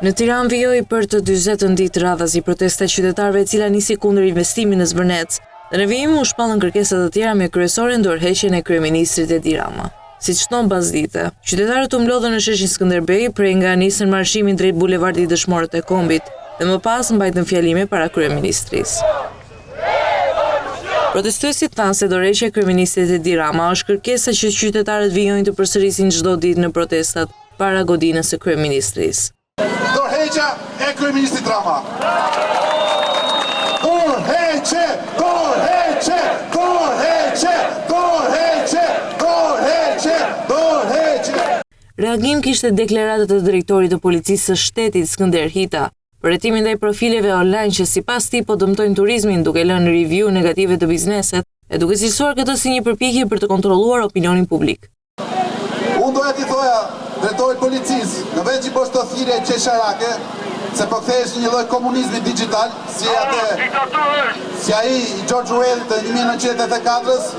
Në Tiranë vijoi për të 40 ditë radhazi protesta e qytetarëve e cila nisi kundër investimit në Zbërnec. Dhe në vijim u shpallën kërkesat të tjera me kryesore ndërheqjen e kryeministrit Edi Rama. Siç thon pasdite, qytetarët u mblodhën në sheshin Skënderbej prej nga nisën marshimin drejt bulevardit Dëshmorët e Kombit dhe më pas mbajtën fjalime para kryeministrisë. Protestuesit thanë se dorëheqja e kryeministrit Edi Rama është kërkesa që qytetarët vijojnë të përsërisin çdo ditë në protestat para godinës së kryeministrisë. Dorëheqja e kryeministrit Rama. Dorëheqje, dorëheqje, dorëheqje, dorëheqje, dorëheqje, dorëheqje. Reagim kishte deklaratat të drejtorit të policisë së shtetit Skënder Hita për hetimin ndaj profileve online që sipas tij po dëmtojnë turizmin duke lënë review negative të bizneset e duke cilësuar këtë si një përpjekje për të kontrolluar opinionin publik. Unë doja t'i thoja drejtorit policisë, në vend që poshtë të thirrje qesharake, se po kthehesh në një lloj komunizmi digital, si ai i George Orwellit të 1984-s,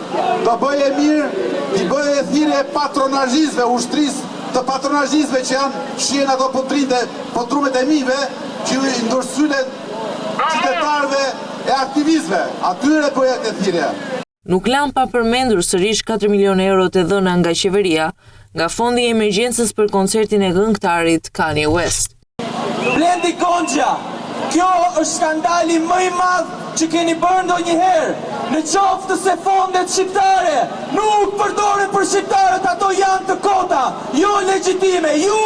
do bëje mirë, t'i bëje thirrje patronazhistëve, ushtrisë të patronazhistëve që janë shihen ato potrumet e mive, që i ndërsylen qytetarëve e aktivistëve. Atyre bëje këtë thirrje. Nuk lan pa përmendur sërish 4 milionë euro të dhëna nga qeveria nga fondi i emergjencës për koncertin e këngëtarit Kanye West. Blendi Gonxha, kjo është skandali më i madh që keni bërë ndonjëherë. Në qoftë se fondet shqiptare nuk përdoren për shqiptarët, ato janë të kota, jo legjitime. Ju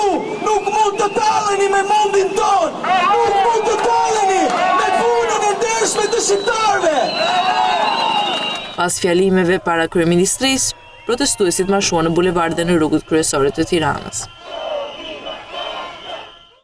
nuk mund të talleni me mundin ton. Nuk mund të talleni me punën e ndershme të shqiptarëve. Pas fjalimeve para kryeministrisë, protestuesit marshuan në bulevardë dhe në rrugët kryesore të Tiranës.